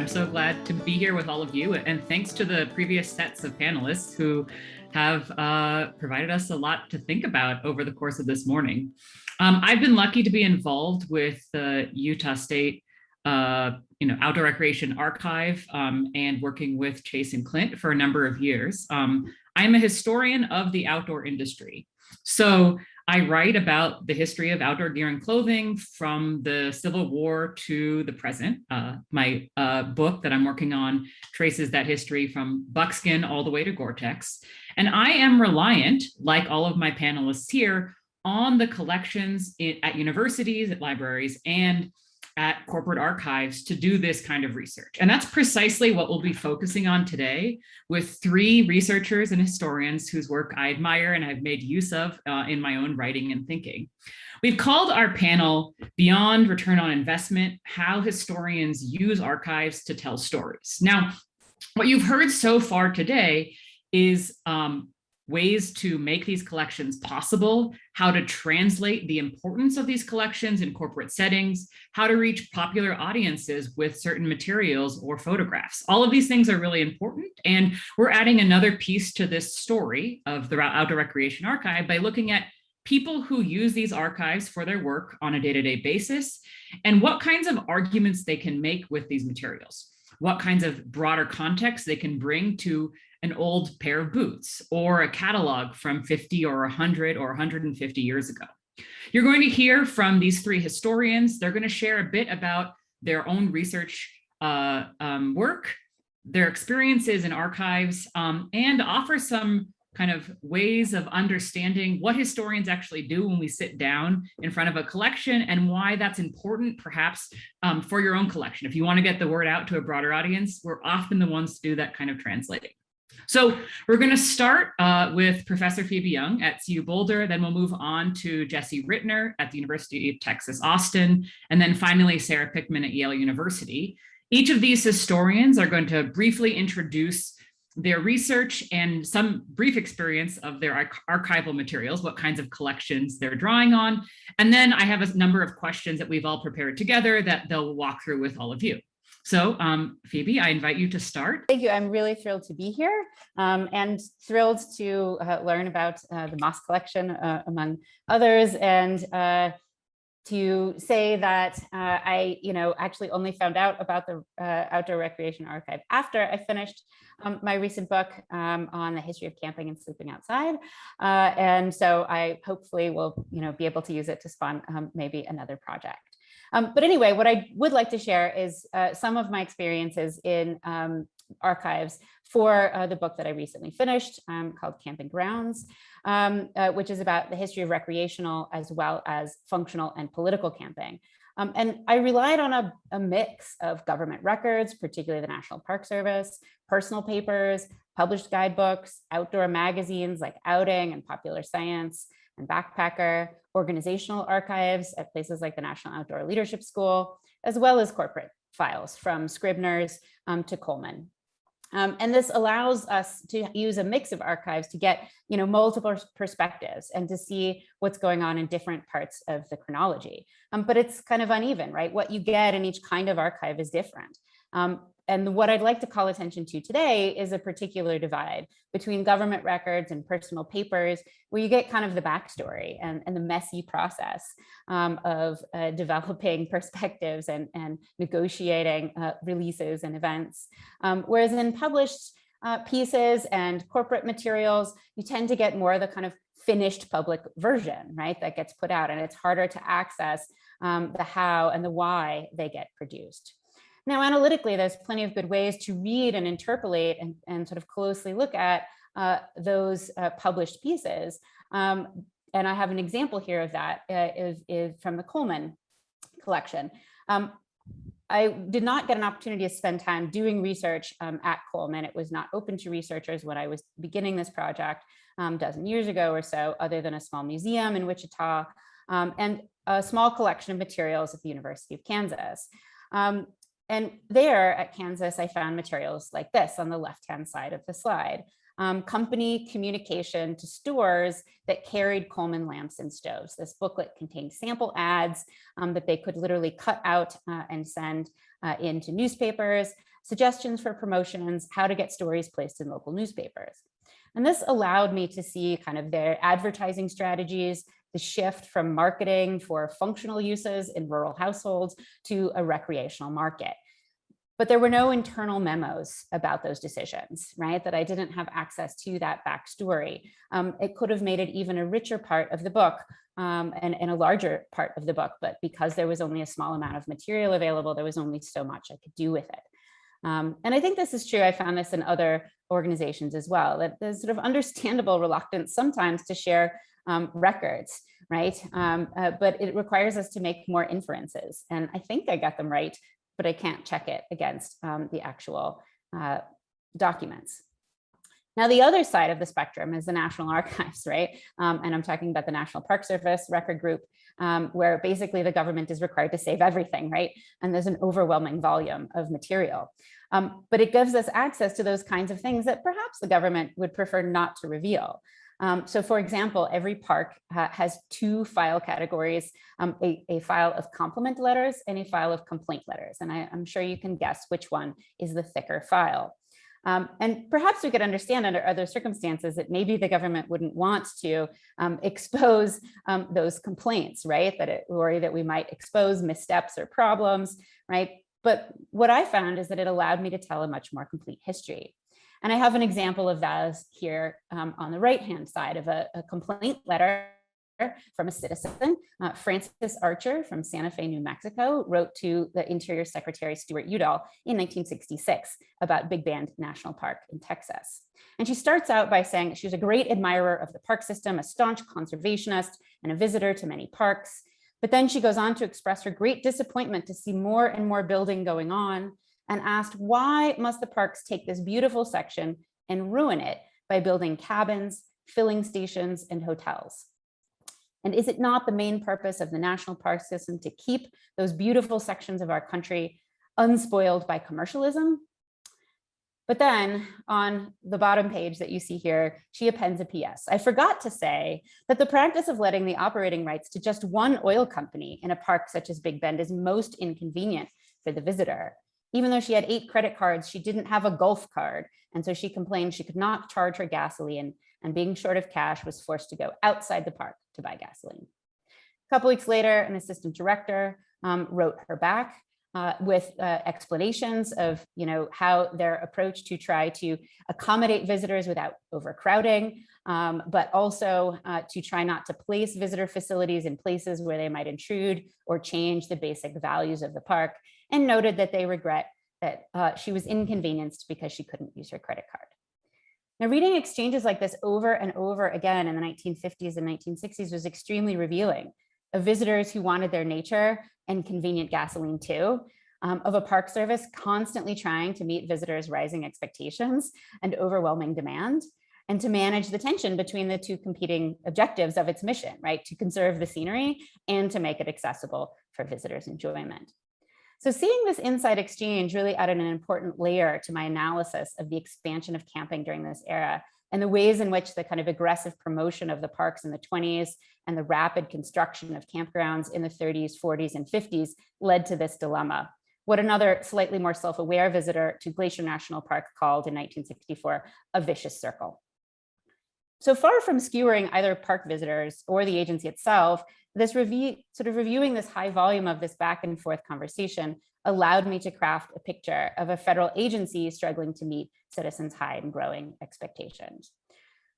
I'm so glad to be here with all of you, and thanks to the previous sets of panelists who have provided us a lot to think about over the course of this morning. I've been lucky to be involved with the Utah State Outdoor Recreation Archive and working with Chase and Clint for a number of years. I'm a historian of the outdoor industry. So I write about the history of outdoor gear and clothing from the Civil War to the present. My book that I'm working on traces that history from buckskin all the way to Gore-Tex. And I am reliant, like all of my panelists here, on the collections at universities, at libraries, and at corporate archives to do this kind of research. And that's precisely what we'll be focusing on today with three researchers and historians whose work I admire and have made use of in my own writing and thinking. We've called our panel Beyond Return on Investment: How Historians Use Archives to Tell Stories. Now, what you've heard so far today is ways to make these collections possible, how to translate the importance of these collections in corporate settings, how to reach popular audiences with certain materials or photographs. All of these things are really important, and we're adding another piece to this story of the Outdoor Recreation Archive by looking at people who use these archives for their work on a day-to-day basis and what kinds of arguments they can make with these materials, what kinds of broader context they can bring to an old pair of boots or a catalog from 50 or 100 or 150 years ago. You're going to hear from these three historians. They're going to share a bit about their own research work, their experiences in archives, and offer some kind of ways of understanding what historians actually do when we sit down in front of a collection and why that's important, perhaps for your own collection. If you want to get the word out to a broader audience, we're often the ones to do that kind of translating. So we're going to start with Professor Phoebe Young at CU Boulder, then we'll move on to Jesse Ritner at the University of Texas, Austin, and then finally Sarah Pickman at Yale University. Each of these historians are going to briefly introduce their research and some brief experience of their archival materials, what kinds of collections they're drawing on. And then I have a number of questions that we've all prepared together that they'll walk through with all of you. So Phoebe, I invite you to start. Thank you. I'm really thrilled to be here and thrilled to learn about the Moss collection, among others, and to say that I actually only found out about the Outdoor Recreation Archive after I finished my recent book on the history of camping and sleeping outside. And so I hopefully will be able to use it to spawn maybe another project. But anyway, what I would like to share is some of my experiences in archives for the book that I recently finished called Camping Grounds, which is about the history of recreational as well as functional and political camping. And I relied on a mix of government records, particularly the National Park Service, personal papers, published guidebooks, outdoor magazines like Outing and Popular Science and Backpacker, organizational archives at places like the National Outdoor Leadership School, as well as corporate files from Scribner's to Coleman. And this allows us to use a mix of archives to get multiple perspectives and to see what's going on in different parts of the chronology. But it's kind of uneven, right? What you get in each kind of archive is different. And what I'd like to call attention to today is a particular divide between government records and personal papers, where you get kind of the backstory and the messy process of developing perspectives and negotiating releases and events. Whereas in published pieces and corporate materials, you tend to get more of the kind of finished public version, right, that gets put out, and it's harder to access the how and the why they get produced. Now, analytically, there's plenty of good ways to read and interpolate and sort of closely look at those published pieces. And I have an example here of that is from the Coleman collection. I did not get an opportunity to spend time doing research at Coleman. It was not open to researchers when I was beginning this project a dozen years ago or so, other than a small museum in Wichita and a small collection of materials at the University of Kansas. And there at Kansas, I found materials like this on the left-hand side of the slide. Company communication to stores that carried Coleman lamps and stoves. This booklet contained sample ads that they could literally cut out and send into newspapers. suggestions for promotions, how to get stories placed in local newspapers. And this allowed me to see kind of their advertising strategies, the shift from marketing for functional uses in rural households to a recreational market. But there were no internal memos about those decisions, right? That I didn't have access to that backstory. It could have made it even a richer part of the book and a larger part of the book, but because there was only a small amount of material available, there was only so much I could do with it. And I think this is true. I found this in other organizations as well, that there's sort of understandable reluctance sometimes to share records, right? But it requires us to make more inferences. And I think I got them right, but I can't check it against the actual documents. Now, the other side of the spectrum is the National Archives, right? And I'm talking about the National Park Service record group, where basically the government is required to save everything, right? And there's an overwhelming volume of material. But it gives us access to those kinds of things that perhaps the government would prefer not to reveal. So for example, every park has two file categories, a file of compliment letters and a file of complaint letters. And I'm sure you can guess which one is the thicker file. And perhaps we could understand under other circumstances that maybe the government wouldn't want to expose those complaints, right? That it worry that we might expose missteps or problems, right? But what I found is that it allowed me to tell a much more complete history. And I have an example of that here on the right-hand side of a complaint letter from a citizen. Francis Archer from Santa Fe, New Mexico, wrote to the Interior Secretary Stuart Udall in 1966 about Big Bend National Park in Texas. And she starts out by saying she was a great admirer of the park system, a staunch conservationist, and a visitor to many parks. But then she goes on to express her great disappointment to see more and more building going on, and asked, why must the parks take this beautiful section and ruin it by building cabins, filling stations, and hotels? And is it not the main purpose of the national park system to keep those beautiful sections of our country unspoiled by commercialism? But then on the bottom page that you see here, she appends a PS. I forgot to say that the practice of letting the operating rights to just one oil company in a park such as Big Bend is most inconvenient for the visitor. Even though she had 8 credit cards, she didn't have a Gulf card. And so she complained she could not charge her gasoline, and being short of cash was forced to go outside the park to buy gasoline. A couple weeks later, an assistant director wrote her back with explanations of how their approach to try to accommodate visitors without overcrowding, but also to try not to place visitor facilities in places where they might intrude or change the basic values of the park, and noted that they regret that she was inconvenienced because she couldn't use her credit card. Now, reading exchanges like this over and over again in the 1950s and 1960s was extremely revealing of visitors who wanted their nature and convenient gasoline too, of a park service constantly trying to meet visitors' rising expectations and overwhelming demand, and to manage the tension between the two competing objectives of its mission, right? To conserve the scenery and to make it accessible for visitors' enjoyment. So seeing this inside exchange really added an important layer to my analysis of the expansion of camping during this era and the ways in which the kind of aggressive promotion of the parks in the 20s and the rapid construction of campgrounds in the 30s, 40s, and 50s led to this dilemma. What another slightly more self-aware visitor to Glacier National Park called in 1964 a vicious circle. So far from skewering either park visitors or the agency itself, this reviewing this high volume of this back and forth conversation allowed me to craft a picture of a federal agency struggling to meet citizens' high and growing expectations.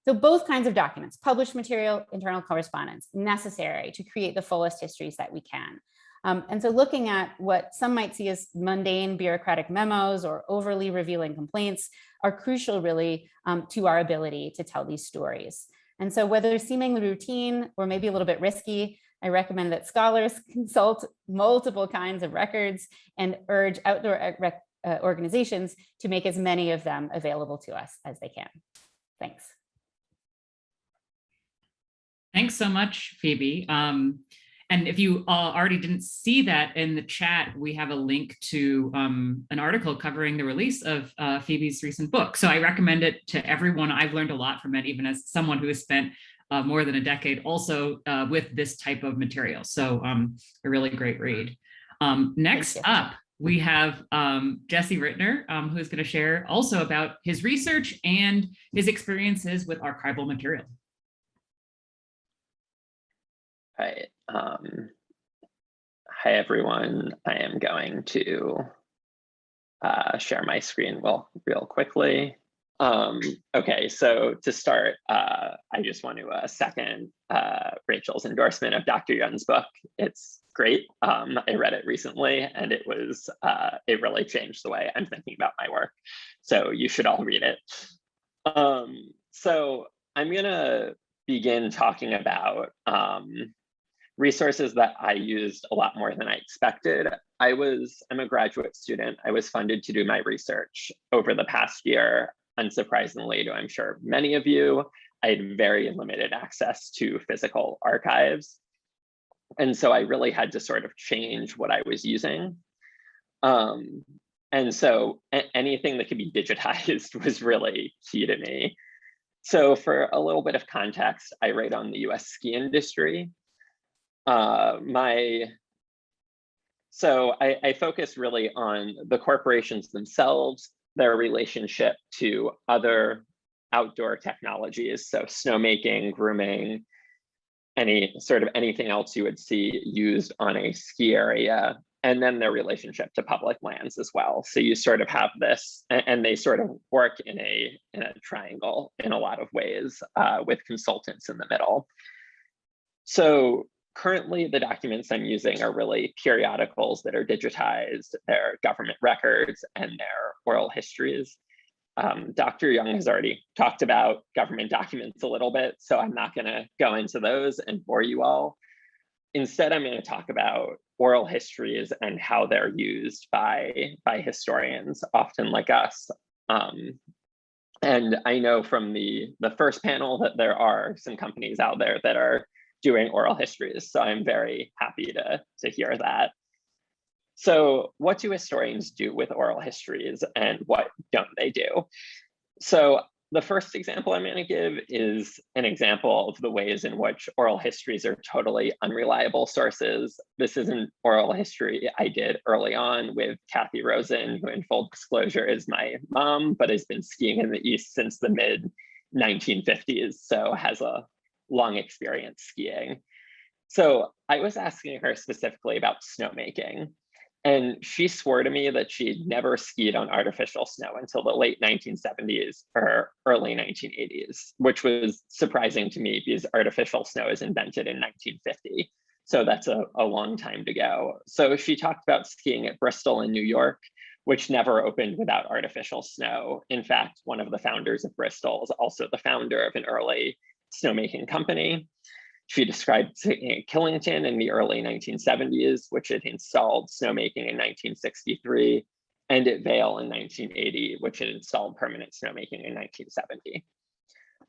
So both kinds of documents, published material, internal correspondence, necessary to create the fullest histories that we can. And so looking at what some might see as mundane bureaucratic memos or overly revealing complaints are crucial really to our ability to tell these stories. And so whether seemingly routine or maybe a little bit risky, I recommend that scholars consult multiple kinds of records and urge outdoor organizations to make as many of them available to us as they can. Thanks. Thanks so much, Phoebe. And if you already didn't see that in the chat, we have a link to an article covering the release of Phoebe's recent book. So I recommend it to everyone. I've learned a lot from it, even as someone who has spent more than a decade also with this type of material. So a really great read. Next up, we have Jesse Ritner, who's going to share also about his research and his experiences with archival material. Right. Hi, everyone. I am going to share my screen real quickly. Okay, so to start, I just want to second Rachel's endorsement of Dr. Young's book. It's great. I read it recently, and it really changed the way I'm thinking about my work. So you should all read it. So I'm gonna begin talking about resources that I used a lot more than I expected. I'm a graduate student. I was funded to do my research over the past year. Unsurprisingly, to I'm sure many of you, I had very limited access to physical archives. And so I really had to sort of change what I was using. And so anything that could be digitized was really key to me. So for a little bit of context, I write on the US ski industry. I focus really on the corporations themselves, their relationship to other outdoor technologies, so snowmaking, grooming, anything else you would see used on a ski area, and then their relationship to public lands as well. So you sort of have this, and they sort of work in a triangle in a lot of ways, with consultants in the middle. So currently, the documents I'm using are really periodicals that are digitized, they're government records, and they're oral histories. Dr. Young has already talked about government documents a little bit, so I'm not going to go into those and bore you all. Instead, I'm going to talk about oral histories and how they're used by historians, often like us. And I know from the first panel that there are some companies out there that are doing oral histories, so I'm very happy to hear that. So what do historians do with oral histories, and what don't they do? So the first example I'm going to give is an example of the ways in which oral histories are totally unreliable sources. This is an oral history I did early on with Kathy Rosen, who in full disclosure is my mom, but has been skiing in the East since the mid 1950s, so has a long experience skiing. So I was asking her specifically about snowmaking, and she swore to me that she'd never skied on artificial snow until the late 1970s or early 1980s, which was surprising to me because artificial snow is invented in 1950. So that's a long time to go. So she talked about skiing at Bristol in New York, which never opened without artificial snow. In fact, one of the founders of Bristol is also the founder of an early snowmaking company. She described Killington in the early 1970s, which had installed snowmaking in 1963, and at Vail in 1980, which had installed permanent snowmaking in 1970.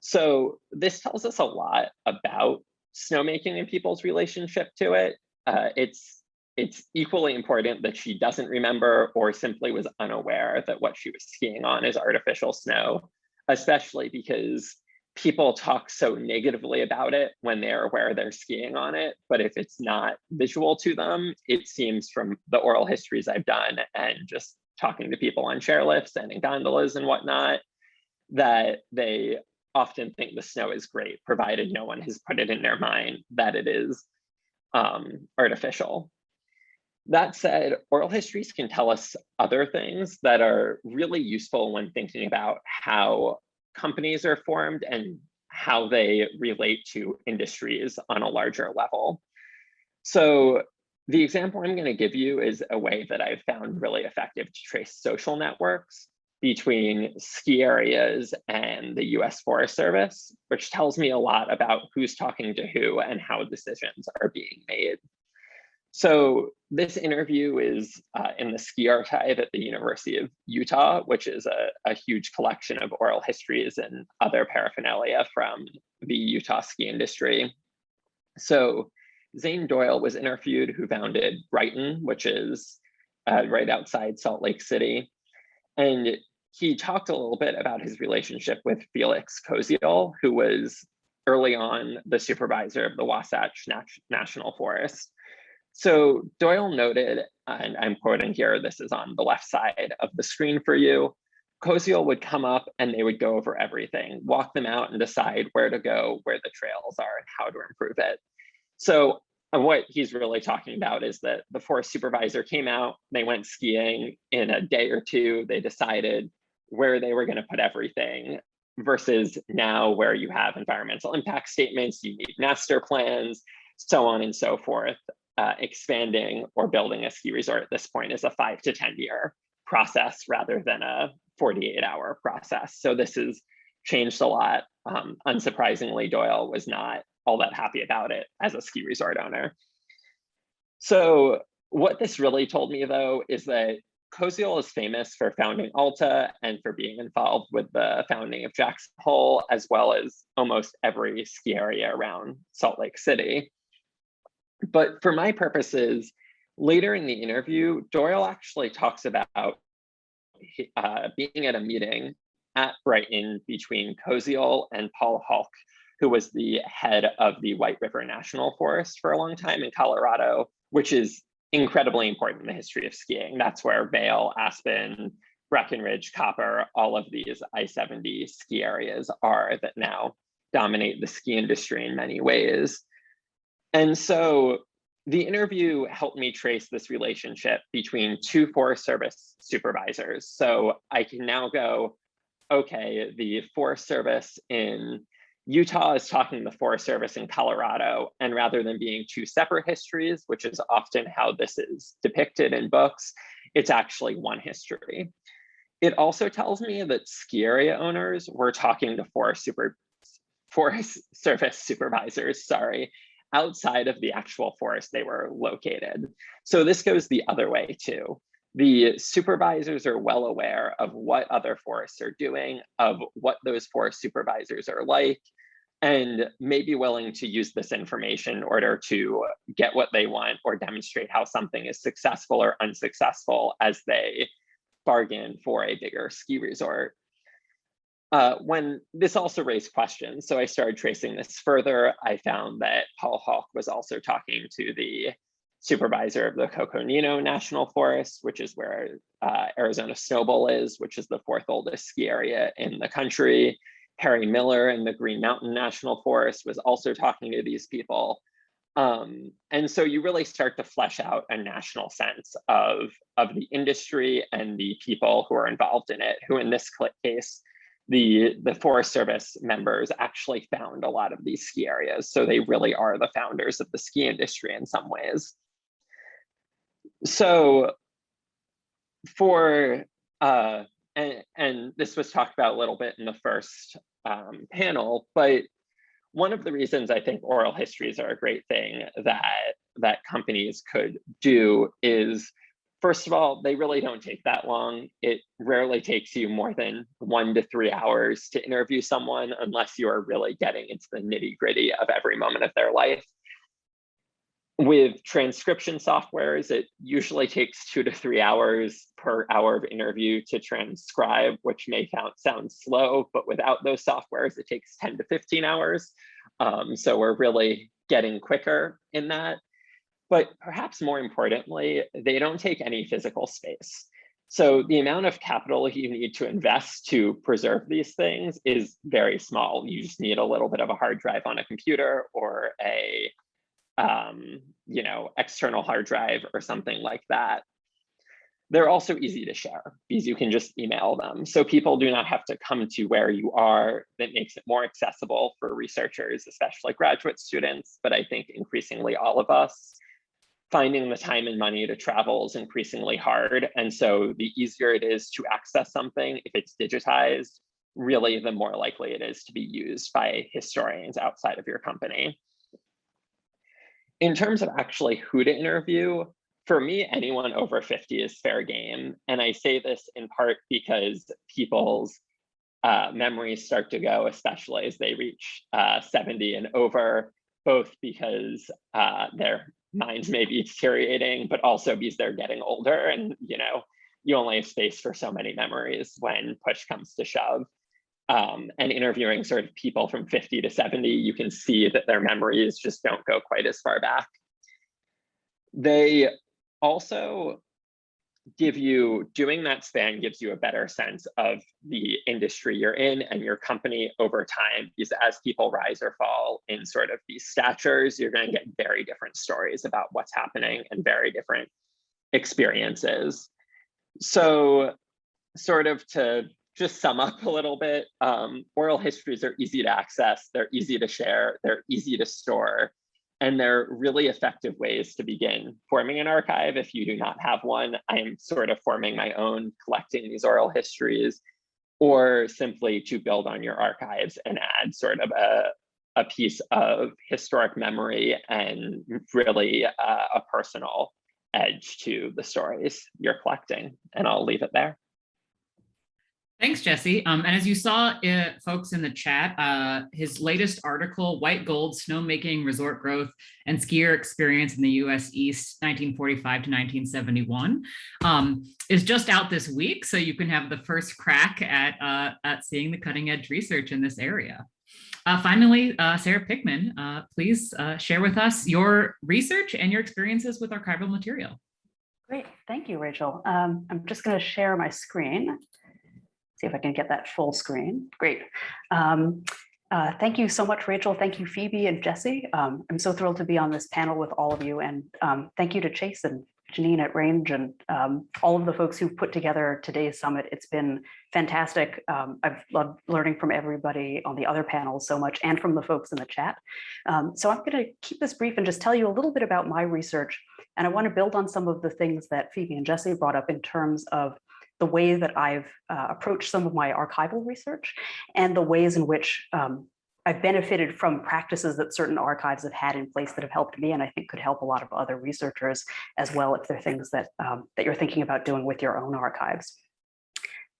So this tells us a lot about snowmaking and people's relationship to it. It's equally important that she doesn't remember or simply was unaware that what she was skiing on is artificial snow, especially because people talk so negatively about it when they're aware they're skiing on it. But if it's not visual to them, it seems from the oral histories I've done and just talking to people on chairlifts and in gondolas and whatnot, that they often think the snow is great, provided no one has put it in their mind that it is artificial. That said, oral histories can tell us other things that are really useful when thinking about how companies are formed and how they relate to industries on a larger level. So the example I'm going to give you is a way that I've found really effective to trace social networks between ski areas and the US Forest Service, which tells me a lot about who's talking to who and how decisions are being made. So this interview is in the Ski Archive at the University of Utah, which is a huge collection of oral histories and other paraphernalia from the Utah ski industry. So Zane Doyle was interviewed, who founded Brighton, which is right outside Salt Lake City. And he talked a little bit about his relationship with Felix Koziol, who was early on the supervisor of the Wasatch National Forest. So Doyle noted, and I'm quoting here, this is on the left side of the screen for you, Koziol would come up and they would go over everything, walk them out and decide where to go, where the trails are, and how to improve it. So what he's really talking about is that the forest supervisor came out, they went skiing in a day or two, they decided where they were going to put everything, versus now where you have environmental impact statements, you need master plans, so on and so forth. Expanding or building a ski resort at this point is a 5 to 10 year process rather than a 48-hour process. So this has changed a lot. Unsurprisingly, Doyle was not all that happy about it as a ski resort owner. So what this really told me, though, is that Koziol is famous for founding Alta and for being involved with the founding of Jackson Hole, as well as almost every ski area around Salt Lake City. But for my purposes, later in the interview, Doyle actually talks about being at a meeting at Brighton between Koziol and Paul Hulk, who was the head of the White River National Forest for a long time in Colorado, which is incredibly important in the history of skiing. That's where Vail, Aspen, Breckenridge, Copper, all of these I-70 ski areas are that now dominate the ski industry in many ways. And so the interview helped me trace this relationship between two Forest Service supervisors. So I can now go, okay, the Forest Service in Utah is talking to the Forest Service in Colorado, and rather than being two separate histories, which is often how this is depicted in books, it's actually one history. It also tells me that ski area owners were talking to Forest Service supervisors, outside of the actual forest they were located. So this goes the other way too. The supervisors are well aware of what other forests are doing, of what those forest supervisors are like, and may be willing to use this information in order to get what they want or demonstrate how something is successful or unsuccessful as they bargain for a bigger ski resort. When this also raised questions, so I started tracing this further. I found that Paul Hulk was also talking to the supervisor of the Coconino National Forest, which is where Arizona Snowbowl is, which is the fourth oldest ski area in the country. Harry Miller in the Green Mountain National Forest was also talking to these people. And so you really start to flesh out a national sense of the industry and the people who are involved in it, who in this case, the Forest Service members actually found a lot of these ski areas. So they really are the founders of the ski industry in some ways. So for, and this was talked about a little bit in the first panel, but one of the reasons I think oral histories are a great thing that companies could do is, first of all, they really don't take that long. It rarely takes you more than 1 to 3 hours to interview someone unless you are really getting into the nitty-gritty of every moment of their life. With transcription softwares, it usually takes 2 to 3 hours per hour of interview to transcribe, which may sound slow, but without those softwares, it takes 10 to 15 hours. So we're really getting quicker in that. But perhaps more importantly, they don't take any physical space. So the amount of capital you need to invest to preserve these things is very small. You just need a little bit of a hard drive on a computer or a external hard drive or something like that. They're also easy to share because you can just email them. So people do not have to come to where you are. That makes it more accessible for researchers, especially graduate students, but I think increasingly all of us. Finding the time and money to travel is increasingly hard. And so the easier it is to access something, if it's digitized, really the more likely it is to be used by historians outside of your company. In terms of actually who to interview, for me, anyone over 50 is fair game. And I say this in part because people's memories start to go, especially as they reach 70 and over, both because their minds may be deteriorating, but also because they're getting older and you only have space for so many memories when push comes to shove. And interviewing sort of people from 50 to 70, you can see that their memories just don't go quite as far back. They also doing that span gives you a better sense of the industry you're in and your company over time, because as people rise or fall in sort of these statures, you're going to get very different stories about what's happening and very different experiences. So sort of to just sum up a little bit, oral histories are easy to access, they're easy to share, they're easy to store, and they're really effective ways to begin forming an archive if you do not have one. I am sort of forming my own, collecting these oral histories, or simply to build on your archives and add sort of a piece of historic memory and really a personal edge to the stories you're collecting. And I'll leave it there. Thanks, Jesse. And as you saw, folks in the chat, his latest article, White Gold, Snowmaking, Resort Growth, and Skier Experience in the U.S. East, 1945 to 1971, is just out this week. So you can have the first crack at seeing the cutting edge research in this area. Finally, Sarah Pickman, please share with us your research and your experiences with archival material. Great, thank you, Rachel. I'm just going to share my screen. See if I can get that full screen. Great. Thank you so much, Rachel. Thank you, Phoebe and Jesse. I'm so thrilled to be on this panel with all of you. And thank you to Chase and Janine at Range and all of the folks who've put together today's summit. It's been fantastic. I've loved learning from everybody on the other panels so much and from the folks in the chat. So I'm going to keep this brief and just tell you a little bit about my research. And I want to build on some of the things that Phoebe and Jesse brought up in terms of the way that I've approached some of my archival research and the ways in which I've benefited from practices that certain archives have had in place that have helped me, and I think could help a lot of other researchers as well if they're things that, that you're thinking about doing with your own archives.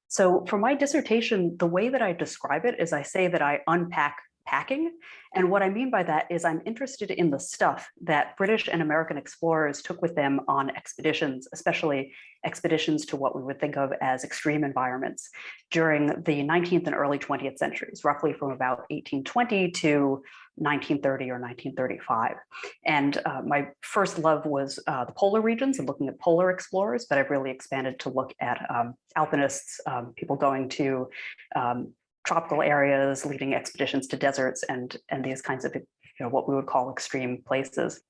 So for my dissertation, the way that I describe it is I say that I unpack packing. And what I mean by that is I'm interested in the stuff that British and American explorers took with them on expeditions, especially expeditions to what we would think of as extreme environments during the 19th and early 20th centuries, roughly from about 1820 to 1930 or 1935. And my first love was the polar regions and looking at polar explorers, but I've really expanded to look at alpinists, people going to tropical areas, leading expeditions to deserts and these kinds of, what we would call extreme places.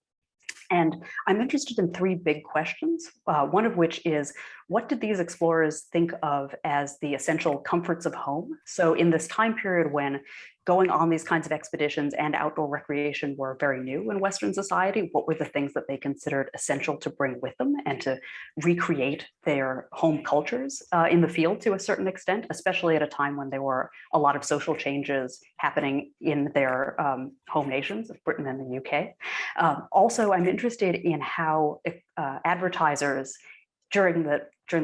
And I'm interested in three big questions, one of which is, what did these explorers think of as the essential comforts of home? So in this time period when going on these kinds of expeditions and outdoor recreation were very new in Western society, what were the things that they considered essential to bring with them and to recreate their home cultures in the field to a certain extent, especially at a time when there were a lot of social changes happening in their home nations of Britain and the UK. Also, I'm interested in how advertisers during the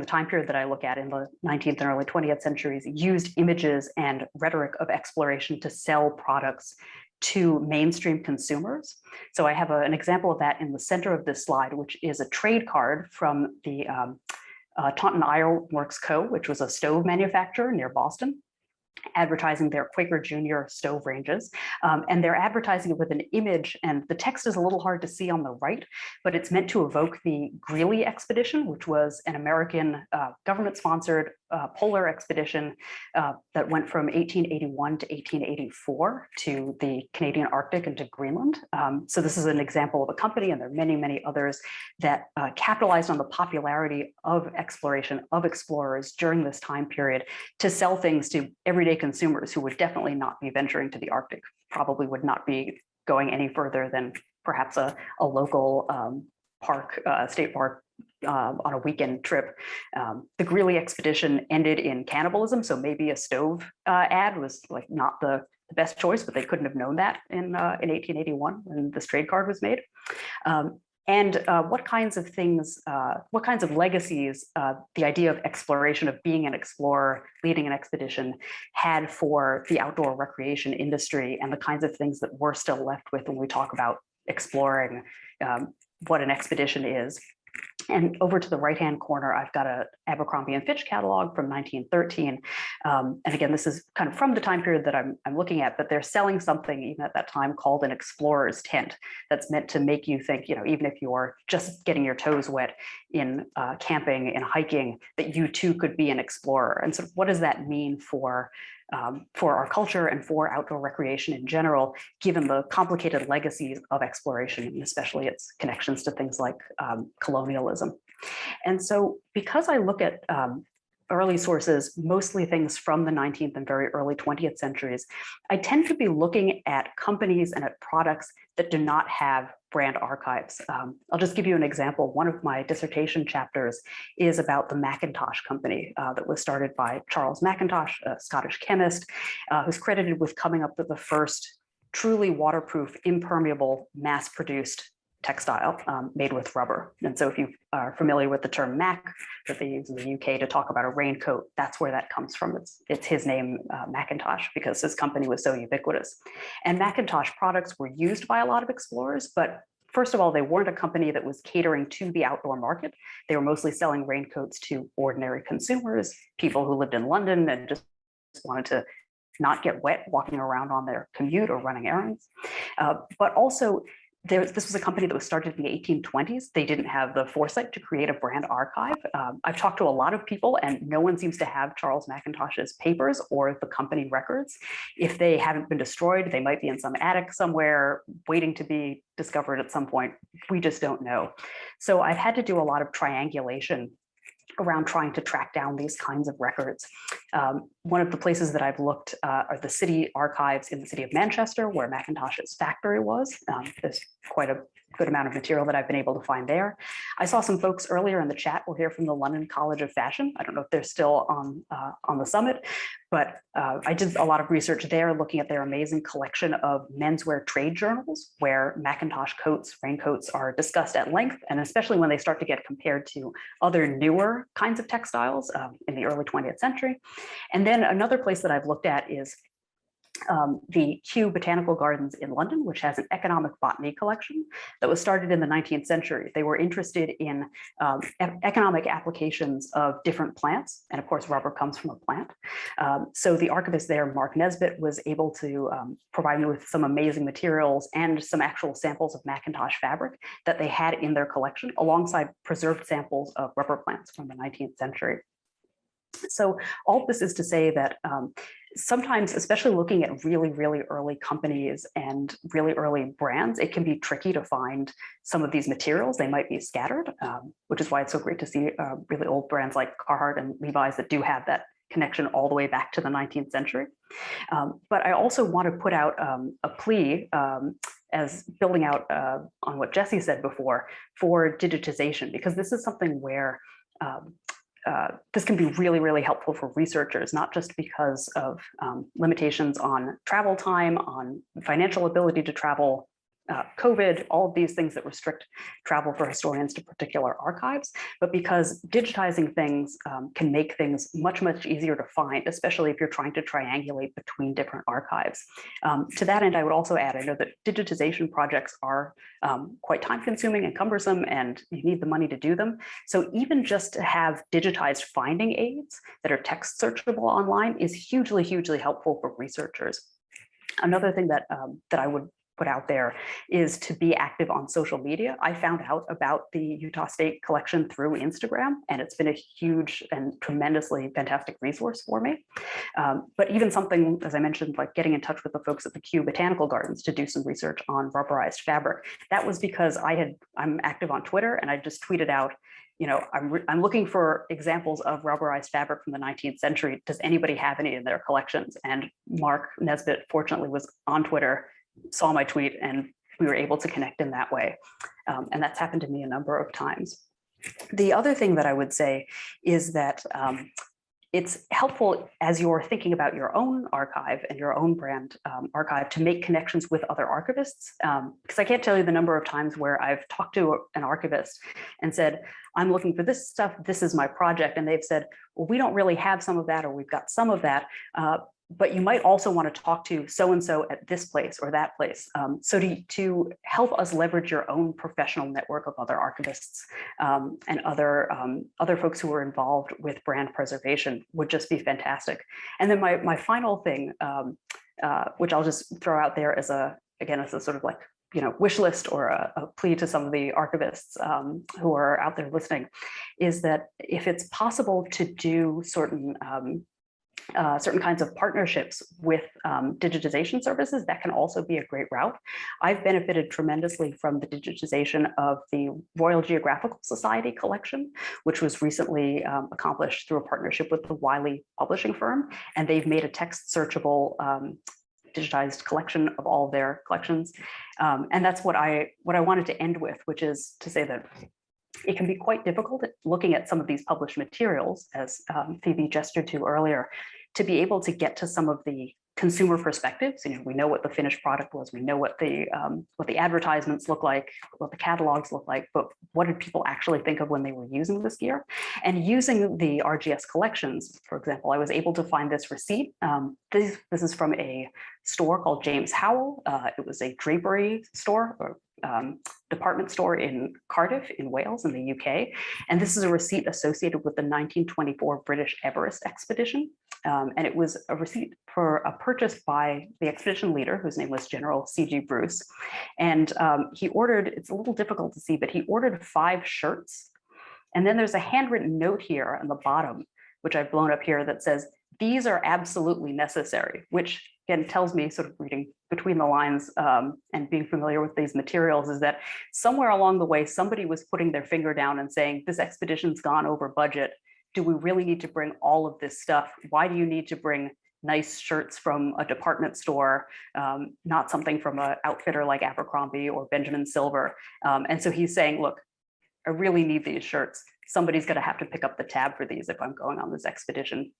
time period that I look at in the 19th and early 20th centuries used images and rhetoric of exploration to sell products to mainstream consumers. So I have an example of that in the center of this slide, which is a trade card from the Taunton Iron Works Co., which was a stove manufacturer near Boston, advertising their Quaker Junior stove ranges. And they're advertising it with an image, and the text is a little hard to see on the right, but it's meant to evoke the Greely expedition, which was an American government-sponsored polar expedition that went from 1881 to 1884 to the Canadian Arctic and to Greenland. So this is an example of a company, and there are many, many others that capitalized on the popularity of exploration, of explorers during this time period to sell things to everyday consumers who would definitely not be venturing to the Arctic, probably would not be going any further than perhaps a local park, state park on a weekend trip. The Greely expedition ended in cannibalism, so maybe a stove ad was like not the best choice, but they couldn't have known that in 1881 when this trade card was made. And what kinds of things, what kinds of legacies the idea of exploration, of being an explorer, leading an expedition had for the outdoor recreation industry, and the kinds of things that we're still left with when we talk about exploring what an expedition is. And over to the right-hand corner, I've got a Abercrombie and Fitch catalog from 1913. And again, this is kind of from the time period that I'm looking at, but they're selling something even at that time called an explorer's tent that's meant to make you think, even if you're just getting your toes wet in camping and hiking, that you too could be an explorer. And so what does that mean for our culture and for outdoor recreation in general, given the complicated legacies of exploration, and especially its connections to things like colonialism. And so because I look at early sources, mostly things from the 19th and very early 20th centuries, I tend to be looking at companies and at products that do not have brand archives. I'll just give you an example. One of my dissertation chapters is about the Macintosh company that was started by Charles Macintosh, a Scottish chemist, who's credited with coming up with the first truly waterproof, impermeable, mass-produced textile made with rubber. And so if you are familiar with the term Mac that they use in the UK to talk about a raincoat, that's where that comes from. It's his name, Macintosh, because his company was so ubiquitous. And Macintosh products were used by a lot of explorers, but first of all, they weren't a company that was catering to the outdoor market. They were mostly selling raincoats to ordinary consumers, people who lived in London and just wanted to not get wet walking around on their commute or running errands. But also, this was a company that was started in the 1820s. They didn't have the foresight to create a brand archive. I've talked to a lot of people and no one seems to have Charles Macintosh's papers or the company records. If they haven't been destroyed, they might be in some attic somewhere waiting to be discovered at some point. We just don't know. So I've had to do a lot of triangulation around trying to track down these kinds of records. One of the places that I've looked are the city archives in the city of Manchester, where Macintosh's factory was. There's quite a good amount of material that I've been able to find there. I saw some folks earlier in the chat were here from the London College of Fashion. I don't know if they're still on the summit, but I did a lot of research there looking at their amazing collection of menswear trade journals where Macintosh coats, raincoats are discussed at length, and especially when they start to get compared to other newer kinds of textiles in the early 20th century. And then another place that I've looked at is the Kew Botanical Gardens in London, which has an economic botany collection that was started in the 19th century. They were interested in economic applications of different plants. And of course, rubber comes from a plant. So the archivist there, Mark Nesbitt, was able to provide me with some amazing materials and some actual samples of Macintosh fabric that they had in their collection, alongside preserved samples of rubber plants from the 19th century. So all this is to say that sometimes, especially looking at really, really early companies and really early brands, it can be tricky to find some of these materials. They might be scattered, which is why it's so great to see really old brands like Carhartt and Levi's that do have that connection all the way back to the 19th century. But I also want to put out a plea as building out on what Jesse said before for digitization, because this is something where this can be really, really helpful for researchers, not just because of limitations on travel time, on financial ability to travel, COVID, all of these things that restrict travel for historians to particular archives, but because digitizing things can make things much, much easier to find, especially if you're trying to triangulate between different archives. To that end, I would also add, I know that digitization projects are quite time consuming and cumbersome, and you need the money to do them. So even just to have digitized finding aids that are text searchable online is hugely, hugely helpful for researchers. Another thing that, that I would put out there is to be active on social media. I found out about the Utah State collection through Instagram, and it's been a huge and tremendously fantastic resource for me. But even something, as I mentioned, like getting in touch with the folks at the Kew Botanical Gardens to do some research on rubberized fabric, that was because I'm active on Twitter, and I just tweeted out, you know, I'm looking for examples of rubberized fabric from the 19th century. Does anybody have any in their collections? And Mark Nesbitt, fortunately, was on Twitter, saw my tweet, and we were able to connect in that way. And that's happened to me a number of times. The other thing that I would say is that it's helpful as you're thinking about your own archive and your own brand archive to make connections with other archivists. Because I can't tell you the number of times where I've talked to an archivist and said, I'm looking for this stuff, this is my project. And they've said, well, we don't really have some of that, or we've got some of that. but you might also want to talk to so-and-so at this place or that place. So to help us leverage your own professional network of other archivists and other folks who are involved with brand preservation would just be fantastic. And then my final thing, which I'll just throw out there as a sort of like, wish list or a plea to some of the archivists who are out there listening, is that if it's possible to do certain kinds of partnerships with digitization services, that can also be a great route. I've benefited tremendously from the digitization of the Royal Geographical Society collection, which was recently accomplished through a partnership with the Wiley publishing firm, and they've made a text searchable digitized collection of all of their collections. And that's what I wanted to end with, which is to say that it can be quite difficult looking at some of these published materials, as Phoebe gestured to earlier, to be able to get to some of the consumer perspectives. We know what the finished product was, we know what the advertisements look like, what the catalogs look like, but what did people actually think of when they were using this gear? And using the RGS collections, for example, I was able to find this receipt. This is from a store called James Howell. It was a drapery store or department store in Cardiff in Wales in the UK. And this is a receipt associated with the 1924 British Everest expedition. And it was a receipt for a purchase by the expedition leader, whose name was General C.G. Bruce. And he ordered, it's a little difficult to see, but he ordered 5 shirts. And then there's a handwritten note here on the bottom, which I've blown up here, that says, "These are absolutely necessary," which again tells me, sort of reading between the lines and being familiar with these materials, is that somewhere along the way, somebody was putting their finger down and saying, this expedition's gone over budget. Do we really need to bring all of this stuff? Why do you need to bring nice shirts from a department store, not something from an outfitter like Abercrombie or Benjamin Silver? And so he's saying, look, I really need these shirts. Somebody's going to have to pick up the tab for these if I'm going on this expedition.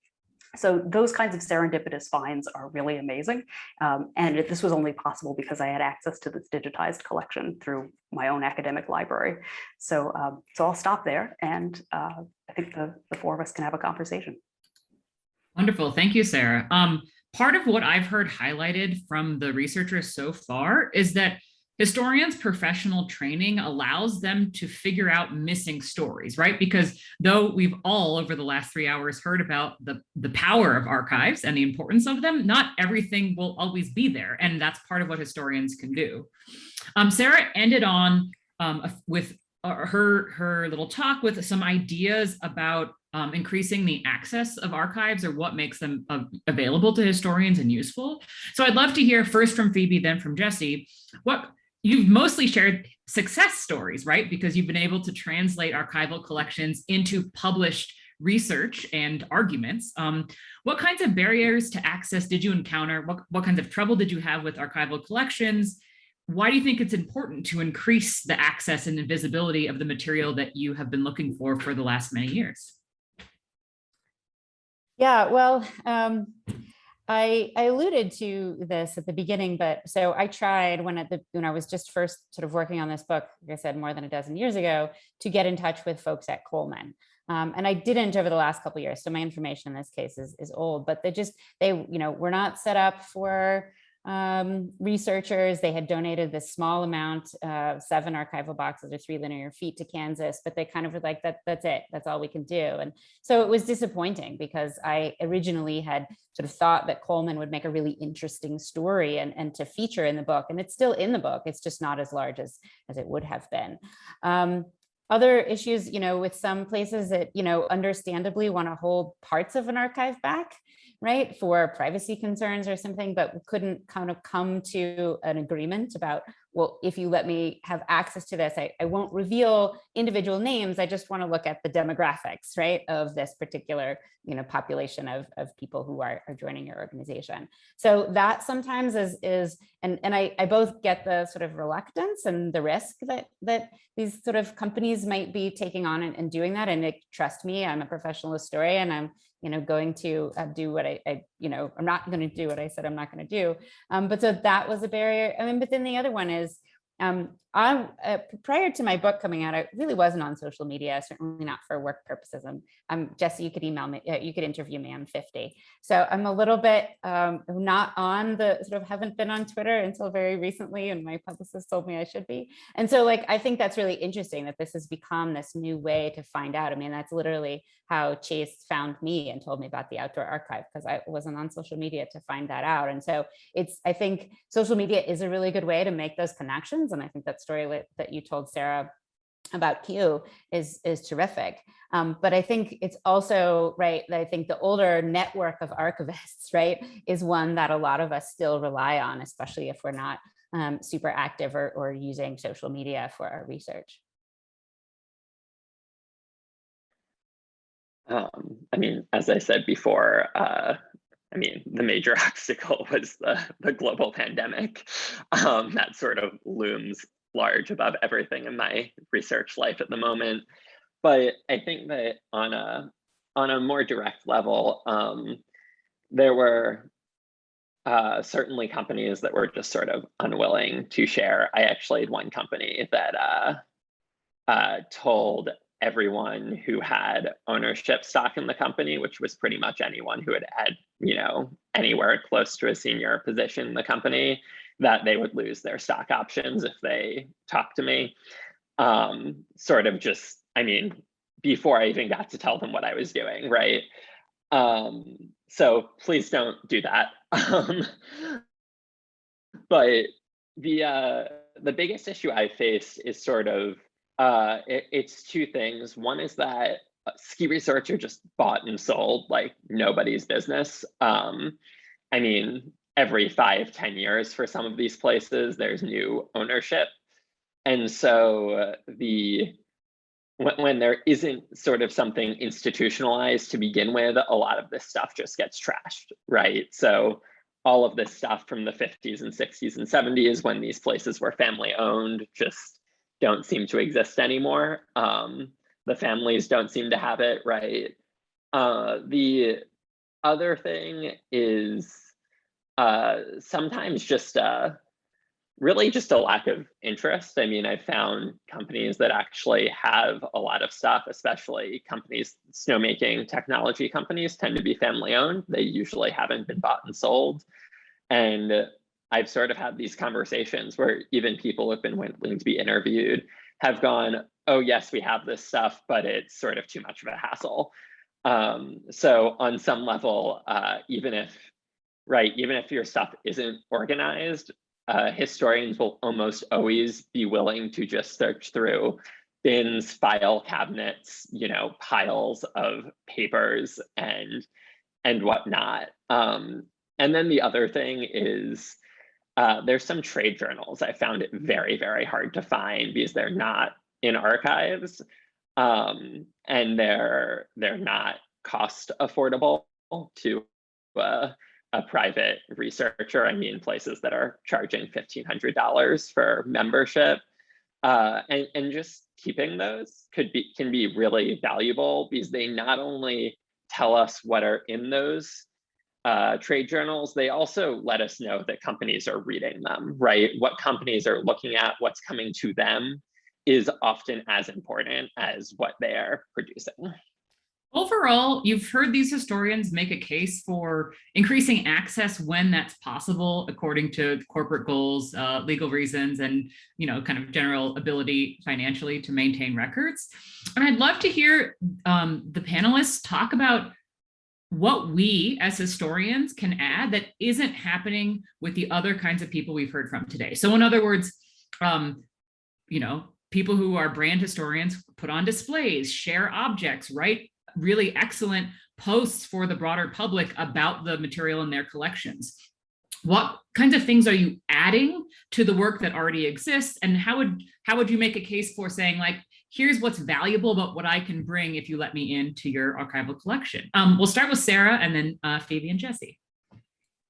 So those kinds of serendipitous finds are really amazing. And this was only possible because I had access to this digitized collection through my own academic library. So, so I'll stop there, and I think the 4 of us can have a conversation. Wonderful. Thank you, Sarah. Part of what I've heard highlighted from the researchers so far is that historians' professional training allows them to figure out missing stories, right? Because though we've all over the last 3 hours heard about the power of archives and the importance of them, not everything will always be there. And that's part of what historians can do. Sarah ended on with her little talk with some ideas about increasing the access of archives, or what makes them available to historians and useful. So I'd love to hear first from Phoebe, then from Jesse. You've mostly shared success stories, right? Because you've been able to translate archival collections into published research and arguments. What kinds of barriers to access did you encounter? What kinds of trouble did you have with archival collections? Why do you think it's important to increase the access and the visibility of the material that you have been looking for the last many years? Yeah, well, I alluded to this at the beginning, but so I tried when I was just first sort of working on this book, like I said, more than a dozen years ago, to get in touch with folks at Coleman. And I didn't over the last couple of years. So my information in this case is old, but they were not set up for researchers. They had donated this small amount, 7 archival boxes or 3 linear feet to Kansas, but they kind of were like, that's it, that's all we can do. And so it was disappointing, because I originally had sort of thought that Coleman would make a really interesting story and to feature in the book. And it's still in the book, it's just not as large as it would have been. Other issues, with some places that, understandably want to hold parts of an archive back, right, for privacy concerns or something, but couldn't kind of come to an agreement about, well, if you let me have access to this, I won't reveal individual names. I just want to look at the demographics, right, of this particular, population of people who are joining your organization. So that sometimes is and I both get the sort of reluctance and the risk that these sort of companies might be taking on and doing that. And trust me, I'm a professional historian. I'm going to do what I'm not going to do what I said I'm not going to do. But so that was a barrier. But then the other one is, Prior to my book coming out, I really wasn't on social media, certainly not for work purposes. Jesse, you could email me, you could interview me. I'm 50. So I'm a little bit not on haven't been on Twitter until very recently, and my publicist told me I should be. And so I think that's really interesting that this has become this new way to find out. I mean, that's literally how Chase found me and told me about the Outdoor Archive, because I wasn't on social media to find that out. And so I think social media is a really good way to make those connections. And I think that story that you told, Sarah, about Q is terrific. But I think it's also right that I think the older network of archivists, right, is one that a lot of us still rely on, especially if we're not super active or using social media for our research. I mean, as I said before, the major obstacle was the global pandemic that sort of looms large above everything in my research life at the moment. But I think that on a more direct level, there were certainly companies that were just sort of unwilling to share. I actually had one company that told everyone who had ownership stock in the company, which was pretty much anyone who had anywhere close to a senior position in the company, that they would lose their stock options if they talked to me. Before I even got to tell them what I was doing, right? So please don't do that. But the biggest issue I faced is sort of, it's two things. One is that ski resorts are just bought and sold like nobody's business. Every 5-10 years for some of these places, there's new ownership. And so when there isn't sort of something institutionalized to begin with, a lot of this stuff just gets trashed, right? So all of this stuff from the 50s and 60s and 70s, when these places were family owned, just don't seem to exist anymore. The families don't seem to have it, right? The other thing is sometimes just really just a lack of interest. I found companies that actually have a lot of stuff, especially companies, snowmaking technology companies tend to be family owned. They usually haven't been bought and sold. And I've sort of had these conversations where even people who've been willing to be interviewed have gone, oh yes, we have this stuff, but it's sort of too much of a hassle. So on some level, even if your stuff isn't organized, historians will almost always be willing to just search through bins, file cabinets, piles of papers and whatnot. And then the other thing is there's some trade journals. I found it very, very hard to find because they're not in archives, and they're not cost affordable to a private researcher. Places that are charging $1,500 for membership, and just keeping those can be really valuable because they not only tell us what are in those trade journals, they also let us know that companies are reading them, right? What companies are looking at, what's coming to them is often as important as what they are producing. Overall, you've heard these historians make a case for increasing access when that's possible, according to corporate goals, legal reasons, and kind of general ability financially to maintain records. And I'd love to hear the panelists talk about what we as historians can add that isn't happening with the other kinds of people we've heard from today. So in other words, people who are brand historians put on displays, share objects, write really excellent posts for the broader public about the material in their collections. What kinds of things are you adding to the work that already exists? And how would you make a case for saying, like, here's what's valuable about what I can bring if you let me into your archival collection? We'll start with Sarah and then Phoebe and Jesse.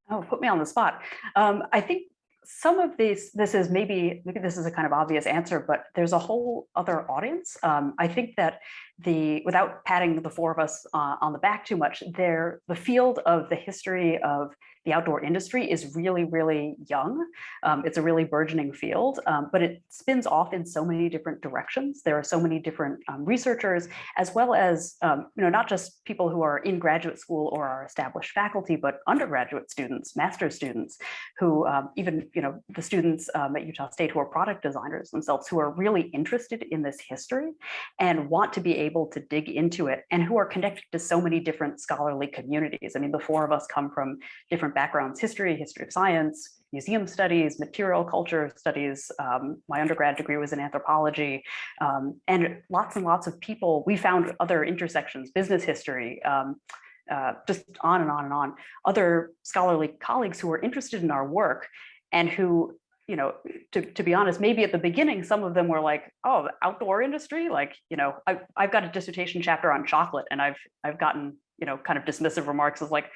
Oh, put me on the spot. I think some of these, this is maybe this is a kind of obvious answer, but there's a whole other audience. I think that without patting the four of us on the back too much, the field of the history of the outdoor industry is really, really young. It's a really burgeoning field, but it spins off in so many different directions. There are so many different researchers, as well as not just people who are in graduate school or are established faculty, but undergraduate students, master's students, who even the students at Utah State who are product designers themselves, who are really interested in this history and want to be able to dig into it, and who are connected to so many different scholarly communities. I mean, the four of us come from different backgrounds: history of science, museum studies, material culture studies. My undergrad degree was in anthropology, and lots of people. We found other intersections: business history, just on and on and on. Other scholarly colleagues who were interested in our work, and who, to be honest, maybe at the beginning, some of them were like, "Oh, the outdoor industry, like, I've got a dissertation chapter on chocolate," and I've gotten, kind of dismissive remarks as like,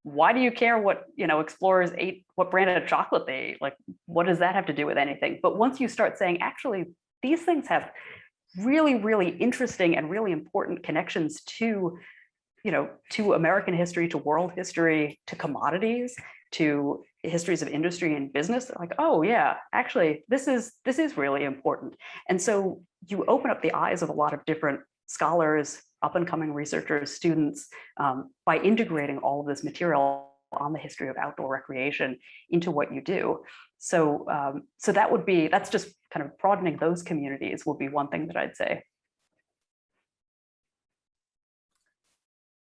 "Why do you care what, explorers ate, what brand of chocolate they ate? Like, what does that have to do with anything?" But once you start saying, actually, these things have really, really interesting and really important connections to, to American history, to world history, to commodities, to histories of industry and business, like, oh yeah, actually, this is really important. And so you open up the eyes of a lot of different scholars, up and coming researchers, students, by integrating all of this material on the history of outdoor recreation into what you do. So, that's just kind of broadening those communities would be one thing that I'd say.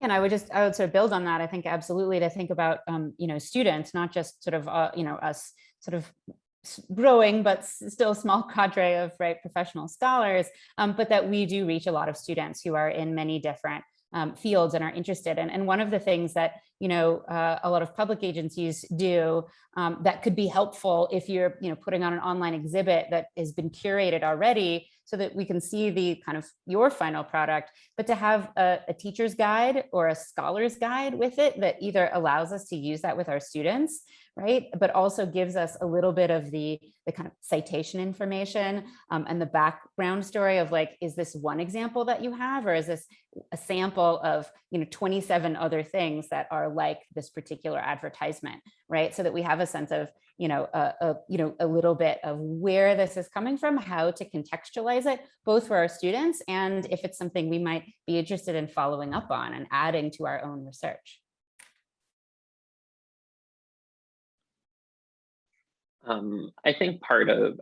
And I would sort of build on that. I think absolutely to think about, students, not just sort of, us sort of growing, but still small cadre of professional scholars, but that we do reach a lot of students who are in many different fields and are interested. And one of the things that, a lot of public agencies do that could be helpful if you're, putting on an online exhibit that has been curated already so that we can see the kind of your final product, but to have a teacher's guide or a scholar's guide with it that either allows us to use that with our students, right, but also gives us a little bit of the kind of citation information and the background story of like, is this one example that you have, or is this a sample of 27 other things that are like this particular advertisement, right? So that we have a sense of a little bit of where this is coming from, how to contextualize it, both for our students and if it's something we might be interested in following up on and adding to our own research. I think part of,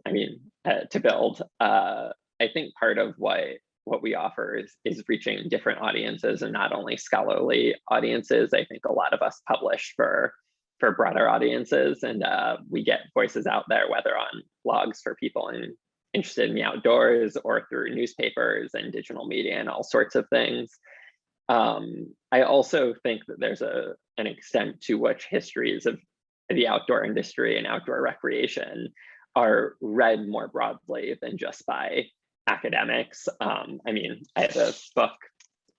to build, I think part of what we offer is reaching different audiences and not only scholarly audiences. I think a lot of us publish for broader audiences, and we get voices out there, whether on blogs for people interested in the outdoors or through newspapers and digital media and all sorts of things. I also think that there's an extent to which histories of the outdoor industry and outdoor recreation are read more broadly than just by academics. I have a book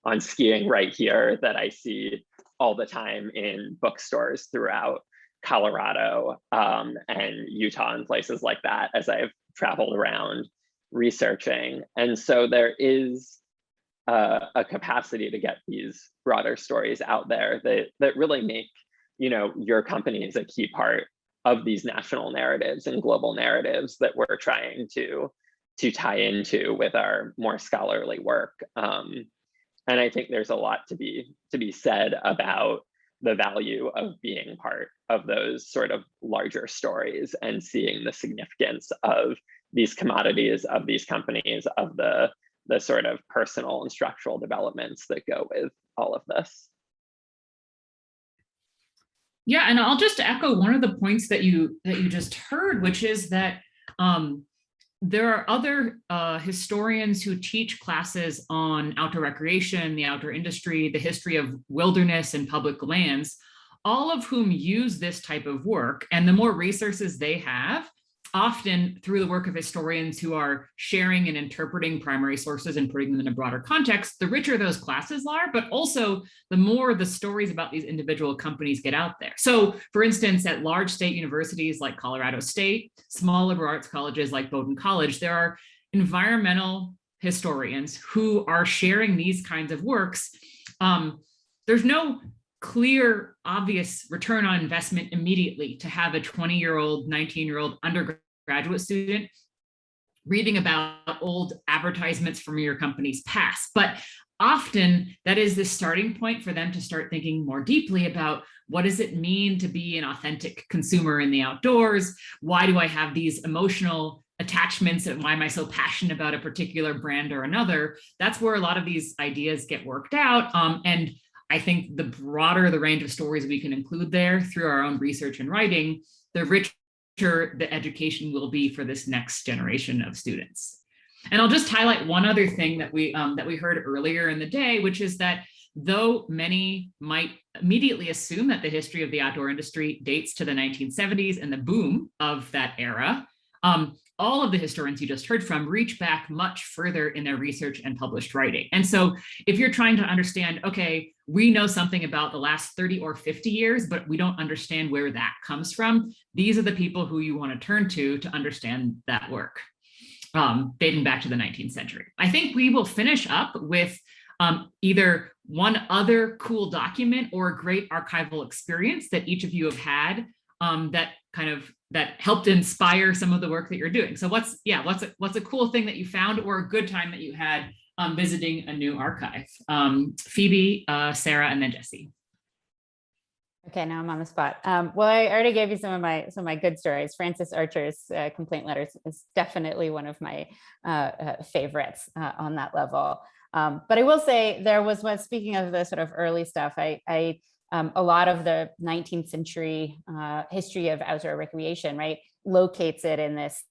on skiing right here that I see all the time in bookstores throughout Colorado and Utah and places like that as I've traveled around researching. And so there is a capacity to get these broader stories out there that really make your company is a key part of these national narratives and global narratives that we're trying to tie into with our more scholarly work. And I think there's a lot to be said about the value of being part of those sort of larger stories and seeing the significance of these commodities, of these companies, of the sort of personal and structural developments that go with all of this. Yeah, and I'll just echo one of the points that you just heard, which is that there are other historians who teach classes on outdoor recreation, the outdoor industry, the history of wilderness and public lands, all of whom use this type of work. And the more resources they have, often through the work of historians who are sharing and interpreting primary sources and putting them in a broader context, the richer those classes are, but also the more the stories about these individual companies get out there. So for instance, at large state universities like Colorado State, small liberal arts colleges like Bowdoin College, there are environmental historians who are sharing these kinds of works, there's no clear, obvious return on investment immediately to have a 20-year-old, 19-year-old undergraduate student reading about old advertisements from your company's past. But often that is the starting point for them to start thinking more deeply about what does it mean to be an authentic consumer in the outdoors? Why do I have these emotional attachments, and why am I so passionate about a particular brand or another? That's where a lot of these ideas get worked out. And I think the broader the range of stories we can include there through our own research and writing, the richer the education will be for this next generation of students. And I'll just highlight one other thing that we heard earlier in the day, which is that though many might immediately assume that the history of the outdoor industry dates to the 1970s and the boom of that era, all of the historians you just heard from reach back much further in their research and published writing. And so if you're trying to understand, okay, we know something about the last 30 or 50 years, but we don't understand where that comes from, these are the people who you want to turn to understand that work, dating back to the 19th century. I think we will finish up with either one other cool document or a great archival experience that each of you have had that helped inspire some of the work that you're doing. So what's a cool thing that you found or a good time that you had visiting a new archive? Phoebe, Sarah, and then Jesse. Okay, now I'm on the spot. Well, I already gave you some of my good stories. Francis Archer's complaint letters is definitely one of my favorites on that level. But I will say there was one, speaking of the sort of early stuff, a lot of the 19th century history of outdoor recreation, right, locates it in this,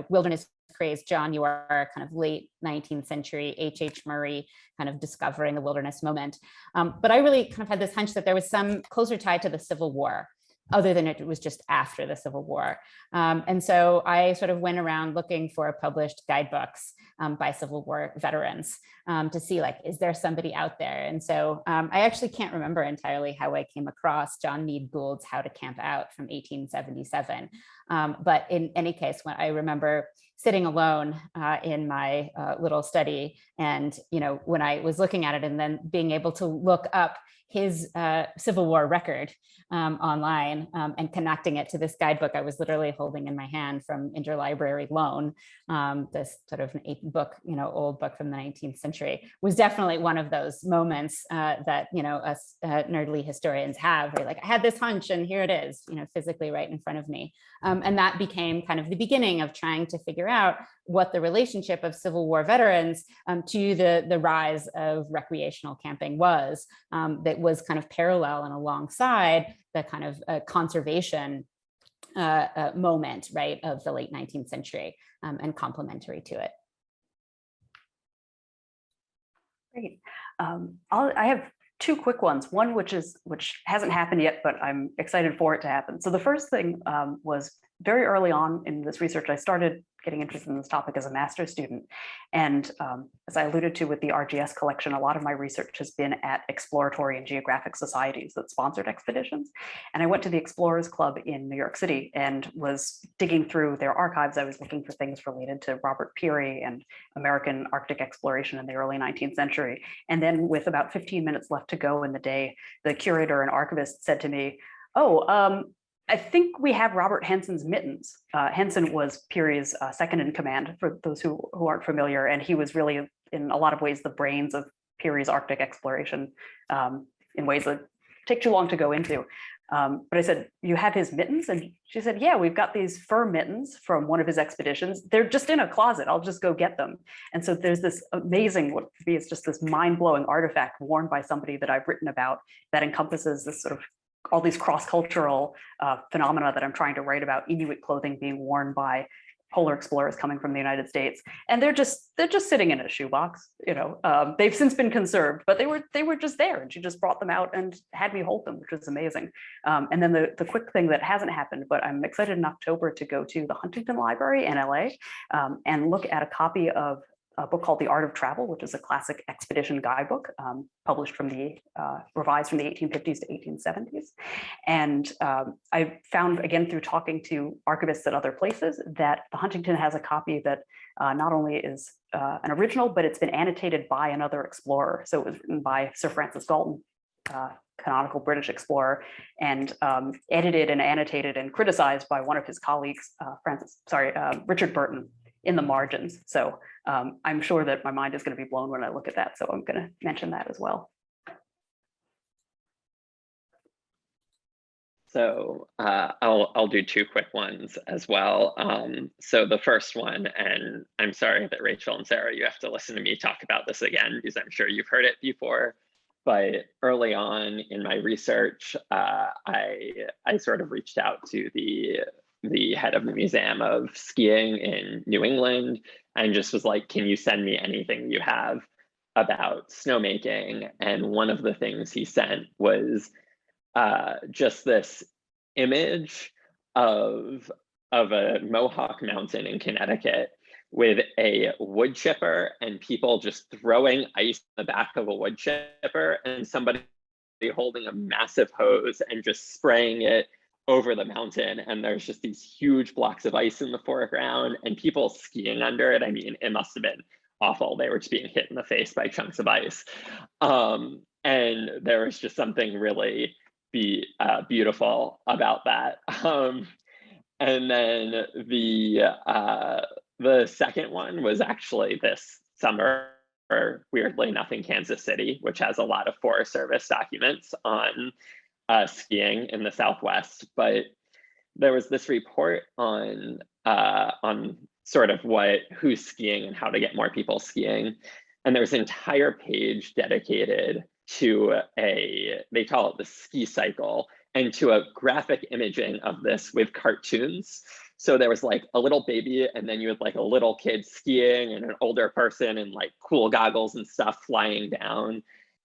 wilderness craze, John Muir, kind of late 19th century, H.H. Murray, kind of discovering the wilderness moment. But I really kind of had this hunch that there was some closer tied to the Civil War, other than it was just after the Civil War. And so I sort of went around looking for published guidebooks by Civil War veterans to see, like, is there somebody out there? And so I actually can't remember entirely how I came across John Meade Gould's How to Camp Out from 1877. But in any case, when I remember sitting alone in my little study, and when I was looking at it and then being able to look up his Civil War record online and connecting it to this guidebook I was literally holding in my hand from interlibrary loan, this sort of old book from the 19th century, was definitely one of those moments that us nerdly historians have, where like, I had this hunch and here it is, physically right in front of me. And that became kind of the beginning of trying to figure out what the relationship of Civil War veterans to the rise of recreational camping was, that was kind of parallel and alongside the kind of conservation moment, right, of the late 19th century, and complementary to it. Great. I have two quick ones. One which hasn't happened yet, but I'm excited for it to happen. So the first thing was very early on in this research, I started getting interested in this topic as a master's student. And as I alluded to with the RGS collection, a lot of my research has been at exploratory and geographic societies that sponsored expeditions. And I went to the Explorers Club in New York City and was digging through their archives. I was looking for things related to Robert Peary and American Arctic exploration in the early 19th century. And then with about 15 minutes left to go in the day, the curator and archivist said to me, I think we have Robert Hansen's Mittens. Hansen was Peary's second in command, for those who aren't familiar, and he was really, in a lot of ways, the brains of Peary's Arctic exploration in ways that take too long to go into. But I said, you have his mittens? And she said, yeah, we've got these fur mittens from one of his expeditions. They're just in a closet. I'll just go get them. And so there's this amazing, what is just this mind-blowing artifact worn by somebody that I've written about that encompasses this sort of all these cross-cultural phenomena that I'm trying to write about, Inuit clothing being worn by polar explorers coming from the United States. And they're just sitting in a shoebox, they've since been conserved, but they were just there, and she just brought them out and had me hold them, which was amazing. And then the quick thing that hasn't happened, but I'm excited in October to go to the Huntington Library in LA and look at a copy of a book called The Art of Travel, which is a classic expedition guidebook, published from revised from the 1850s to 1870s. And I found, again, through talking to archivists at other places, that the Huntington has a copy that not only is an original, but it's been annotated by another explorer. So it was written by Sir Francis Galton, canonical British explorer, and edited and annotated and criticized by one of his colleagues, Richard Burton, in the margins. So I'm sure that my mind is going to be blown when I look at that. So I'm going to mention that as well. So I'll do two quick ones as well. So the first one, and I'm sorry that Rachel and Sarah, you have to listen to me talk about this again, because I'm sure you've heard it before. But early on in my research, I sort of reached out to the head of the Museum of Skiing in New England and just was like, can you send me anything you have about snowmaking? And one of the things he sent was just this image of a Mohawk mountain in Connecticut with a wood chipper and people just throwing ice in the back of a wood chipper and somebody holding a massive hose and just spraying it over the mountain. And there's just these huge blocks of ice in the foreground and people skiing under it. I mean, it must have been awful. They were just being hit in the face by chunks of ice. And there was just something really beautiful about that. And then the second one was actually this summer, weirdly enough, in Kansas City, which has a lot of Forest Service documents on skiing in the Southwest. But there was this report on sort of who's skiing and how to get more people skiing. And there's an entire page dedicated to they call it the ski cycle, and to a graphic imaging of this with cartoons. So there was like a little baby, and then you had like a little kid skiing and an older person in like cool goggles and stuff flying down.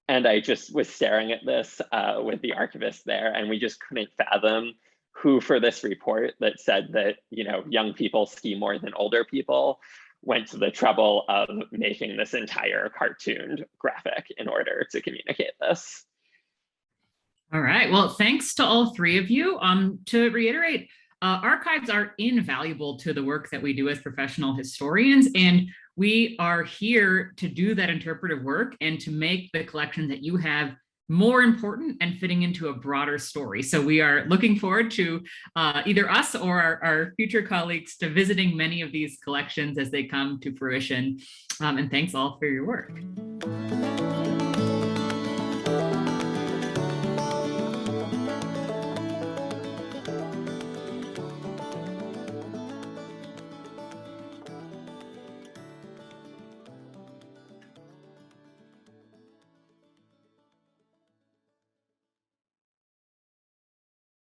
And I just was staring at this with the archivist there, and we just couldn't fathom who, for this report that said that, you know, young people ski more than older people, went to the trouble of making this entire cartooned graphic in order to communicate this. All right. Well, thanks to all three of you. To reiterate, archives are invaluable to the work that we do as professional historians, and we are here to do that interpretive work and to make the collection that you have more important and fitting into a broader story. So we are looking forward to either us or our future colleagues to visiting many of these collections as they come to fruition. And thanks all for your work.